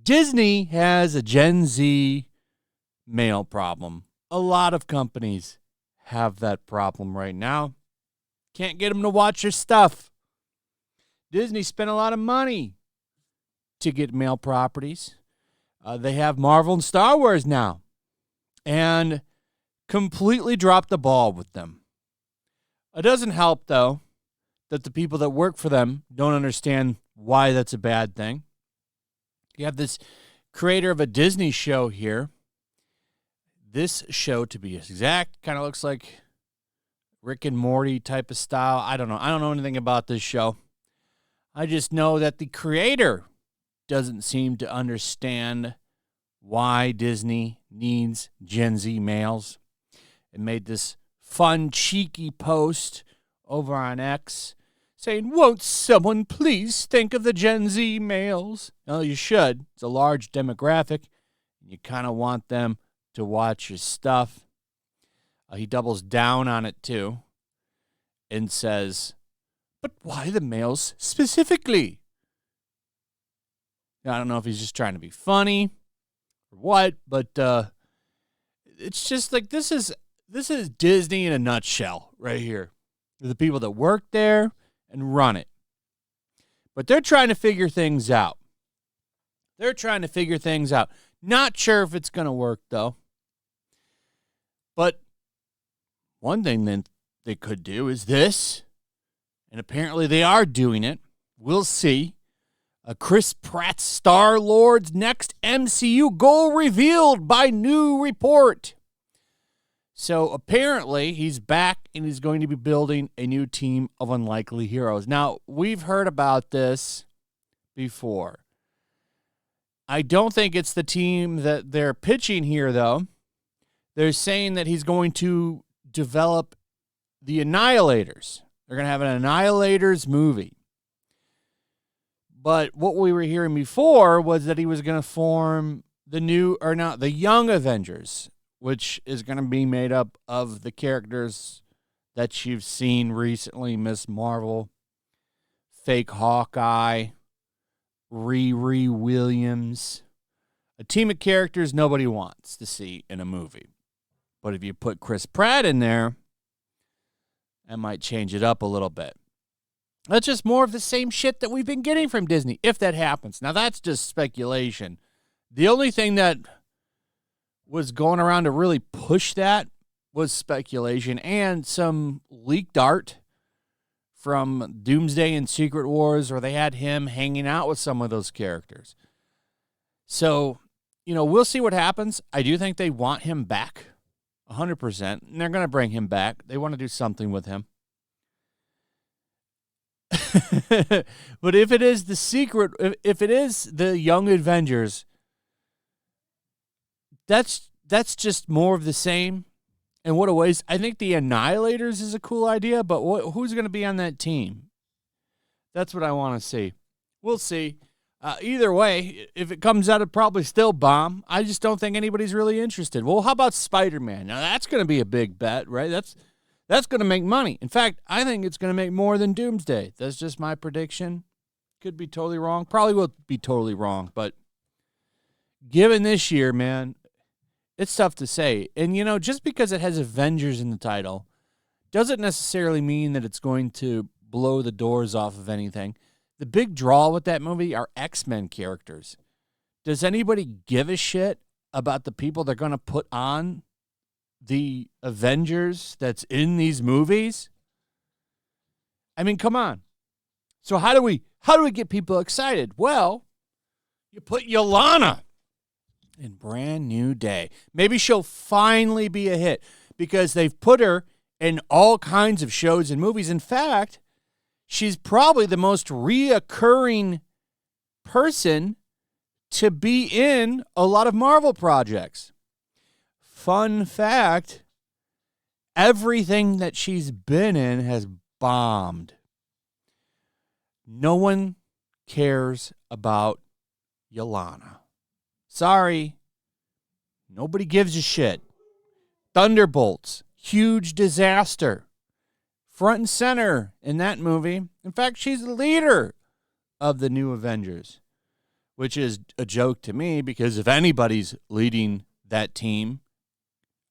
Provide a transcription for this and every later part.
Disney has a Gen Z male problem. A lot of companies have that problem right now. Can't get them to watch your stuff. Disney spent a lot of money to get male properties. They have Marvel and Star Wars now, and completely dropped the ball with them. It doesn't help, though, that the people that work for them don't understand why that's a bad thing. You have this creator of a Disney show here. This show, to be exact, kind of looks like Rick and Morty type of style. I don't know anything about this show. I just know that the creator doesn't seem to understand why Disney needs Gen Z males. It made this fun, cheeky post over on X saying, "Won't someone please think of the Gen Z males?" Well, you should. It's a large demographic. You kind of want them to watch your stuff. He doubles down on it, too, and says, "But why the males specifically?" Now, I don't know if he's just trying to be funny or what, but it's just like this is Disney in a nutshell right here. The people that work there and run it. But they're trying to figure things out. Not sure if it's going to work, though. But one thing that they could do is this, and apparently they are doing it. We'll see. Chris Pratt, Star-Lord's next MCU goal revealed by new report. So apparently he's back and he's going to be building a new team of unlikely heroes. Now, we've heard about this before. I don't think it's the team that they're pitching here, though. They're saying that he's going to develop the Annihilators. They're going to have an Annihilators movie. But what we were hearing before was that he was going to form the Young Avengers, which is going to be made up of the characters that you've seen recently: Miss Marvel, fake Hawkeye, Riri Williams. A team of characters nobody wants to see in a movie. But if you put Chris Pratt in there, that might change it up a little bit. That's just more of the same shit that we've been getting from Disney, if that happens. Now, that's just speculation. The only thing that was going around to really push that was speculation and some leaked art from Doomsday and Secret Wars where they had him hanging out with some of those characters. So, we'll see what happens. I do think they want him back 100%, and they're going to bring him back. They want to do something with him. But if it is if it is the Young Avengers, that's just more of the same. And what a waste. I think the Annihilators is a cool idea, but who's going to be on that team? That's what I want to see. We'll see. Either way, if it comes out, it'll probably still bomb. I just don't think anybody's really interested. Well, how about Spider-Man? Now, that's going to be a big bet, right? That's going to make money. In fact, I think it's going to make more than Doomsday. That's just my prediction. Could be totally wrong. Probably will be totally wrong. But given this year, man, it's tough to say. And, just because it has Avengers in the title doesn't necessarily mean that it's going to blow the doors off of anything. The big draw with that movie are X-Men characters. Does anybody give a shit about the people they're going to put on the Avengers that's in these movies? I mean, come on. So how do we get people excited? Well, you put Yelena in Brand New Day. Maybe she'll finally be a hit because they've put her in all kinds of shows and movies. In fact, she's probably the most reoccurring person to be in a lot of Marvel projects. Fun fact, everything that she's been in has bombed. No one cares about Yelena. Sorry. Nobody gives a shit. Thunderbolts, huge disaster. front and center in that movie. In fact, she's the leader of the New Avengers, which is a joke to me because if anybody's leading that team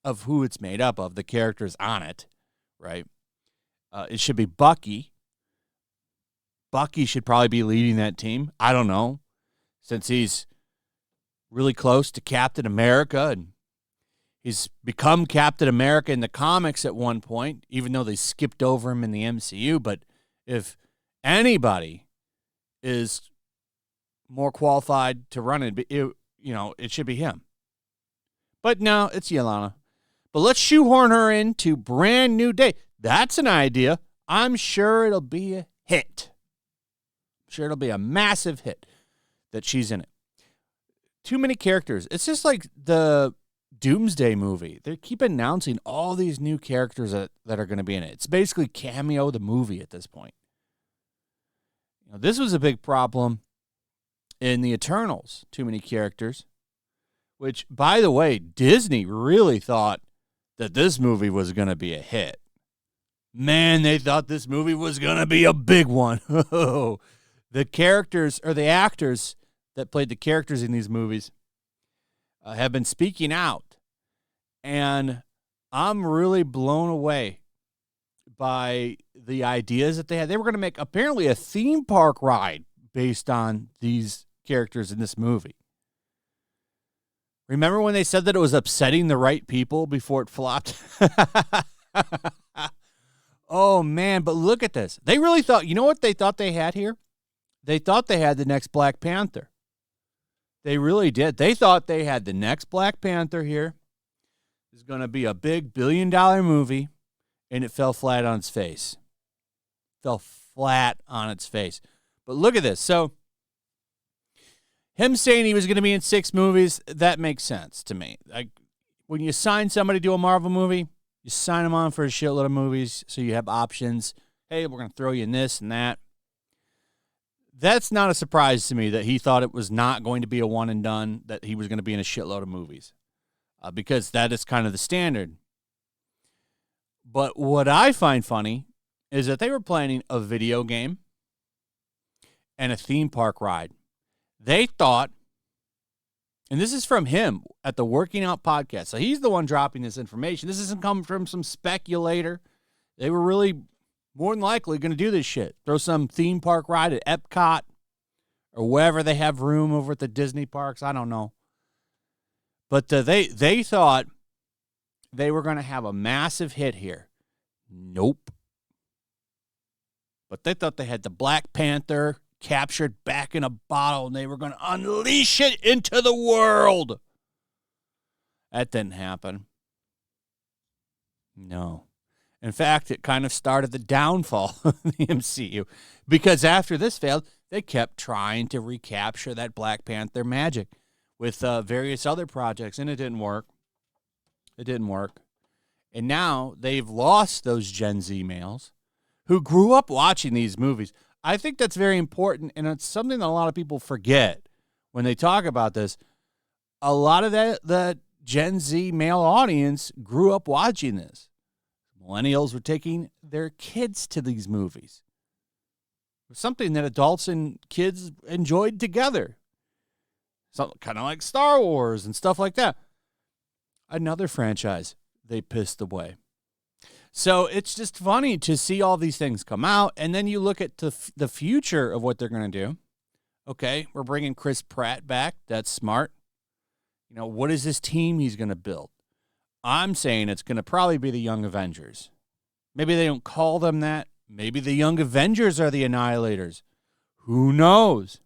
of who it's made up of, the characters on it, right, it should be Bucky. Bucky should probably be leading that team. I don't know, since he's really close to Captain America, and he's become Captain America in the comics at one point, even though they skipped over him in the MCU. But if anybody is more qualified to run it, it should be him. But no, it's Yelena. But let's shoehorn her into Brand New Day. That's an idea. I'm sure it'll be a hit. I'm sure it'll be a massive hit that she's in it. Too many characters. It's just like the Doomsday movie. They keep announcing all these new characters that are going to be in it. It's basically Cameo the movie at this point. This was a big problem in the Eternals. Too many characters. Which, by the way, Disney really thought that this movie was going to be a hit. Man, they thought this movie was going to be a big one. The characters, or the actors that played the characters in these movies, have been speaking out. And I'm really blown away by the ideas that they had. They were going to make, apparently, a theme park ride based on these characters in this movie. Remember when they said that it was upsetting the right people before it flopped? Oh, man, but look at this. They really thought, you know what they thought they had here? They thought they had the next Black Panther. They really did. They thought they had the next Black Panther here. It's going to be a big billion-dollar movie, and it fell flat on its face. Fell flat on its face. But look at this. So, him saying he was going to be in 6 movies, that makes sense to me. Like, when you sign somebody to a Marvel movie, you sign them on for a shitload of movies so you have options. Hey, we're going to throw you in this and that. That's not a surprise to me that he thought it was not going to be a one and done, that he was going to be in a shitload of movies. Because that is kind of the standard. But what I find funny is that they were planning a video game and a theme park ride. They thought, and this is from him at the Working Out podcast, so he's the one dropping this information. This isn't coming from some speculator. They were really more than likely going to do this shit. Throw some theme park ride at Epcot or wherever they have room over at the Disney parks. I don't know. But they thought they were going to have a massive hit here. Nope. But they thought they had the Black Panther captured back in a bottle, and they were going to unleash it into the world. That didn't happen. No. In fact, it kind of started the downfall of the MCU, because after this failed, they kept trying to recapture that Black Panther magic with various other projects, and it didn't work. It didn't work. And now they've lost those Gen Z males who grew up watching these movies. I think that's very important, and it's something that a lot of people forget when they talk about this. A lot of that Gen Z male audience grew up watching this. Millennials were taking their kids to these movies. It was something that adults and kids enjoyed together. So, kind of like Star Wars and stuff like that. Another franchise they pissed away. So it's just funny to see all these things come out, and then you look at the future of what they're going to do. Okay, we're bringing Chris Pratt back. That's smart. What is this team he's going to build? I'm saying it's going to probably be the Young Avengers. Maybe they don't call them that. Maybe the Young Avengers are the Annihilators. Who knows?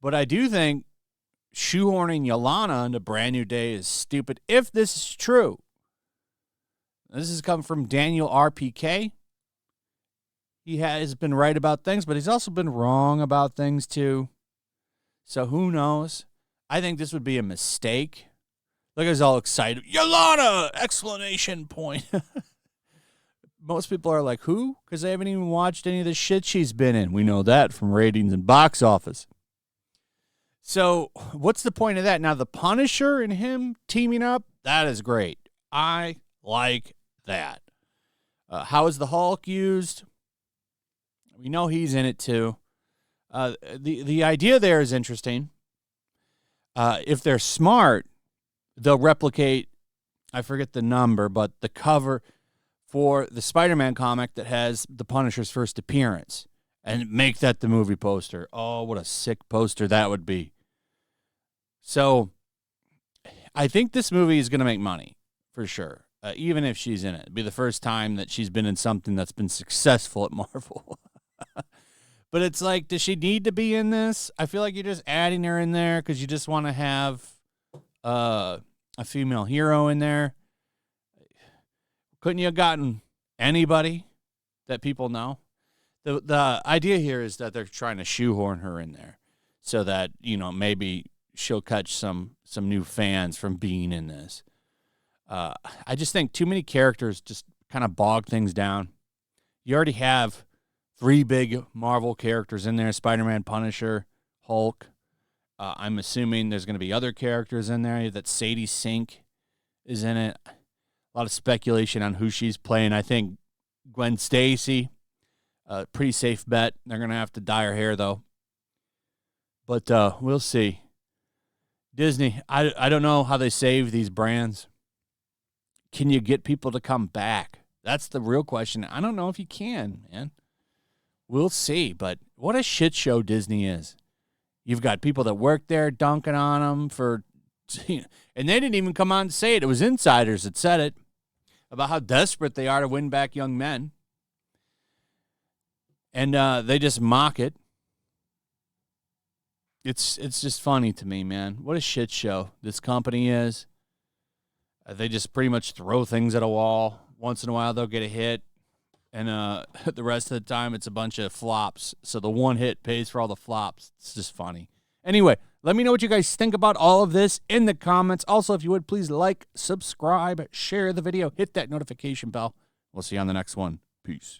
But I do think shoehorning Yelena into Brand New Day is stupid if this is true. This has come from Daniel RPK. He has been right about things, but he's also been wrong about things too. So who knows? I think this would be a mistake. Look, I was all excited. Yelena! Exclamation point. Most people are like, who? Because they haven't even watched any of the shit she's been in. We know that from ratings and box office. So what's the point of that? Now, the Punisher and him teaming up, that is great. I like that. How is the Hulk used? We know he's in it too. The idea there is interesting. If they're smart, they'll replicate, I forget the number, but the cover for the Spider-Man comic that has the Punisher's first appearance and make that the movie poster. Oh, what a sick poster that would be. So I think this movie is going to make money for sure, even if she's in it. It'd be the first time that she's been in something that's been successful at Marvel. But it's like, does she need to be in this? I feel like you're just adding her in there because you just want to have a female hero in there. Couldn't you have gotten anybody that people know? The idea here is that they're trying to shoehorn her in there so that, maybe she'll catch some new fans from being in this. I just think too many characters just kind of bog things down. You already have 3 big Marvel characters in there, Spider-Man, Punisher, Hulk. I'm assuming there's going to be other characters in there, that Sadie Sink is in it. A lot of speculation on who she's playing. I think Gwen Stacy, pretty safe bet. They're going to have to dye her hair, though. But we'll see. Disney, I don't know how they save these brands. Can you get people to come back? That's the real question. I don't know if you can, man. We'll see, but what a shit show Disney is. You've got people that work there dunking on them and they didn't even come on to say it. It was insiders that said it about how desperate they are to win back young men. And they just mock it. It's just funny to me, man. What a shit show this company is. They just pretty much throw things at a wall. Once in a while, they'll get a hit. And the rest of the time, it's a bunch of flops. So the one hit pays for all the flops. It's just funny. Anyway, let me know what you guys think about all of this in the comments. Also, if you would, please like, subscribe, share the video, hit that notification bell. We'll see you on the next one. Peace.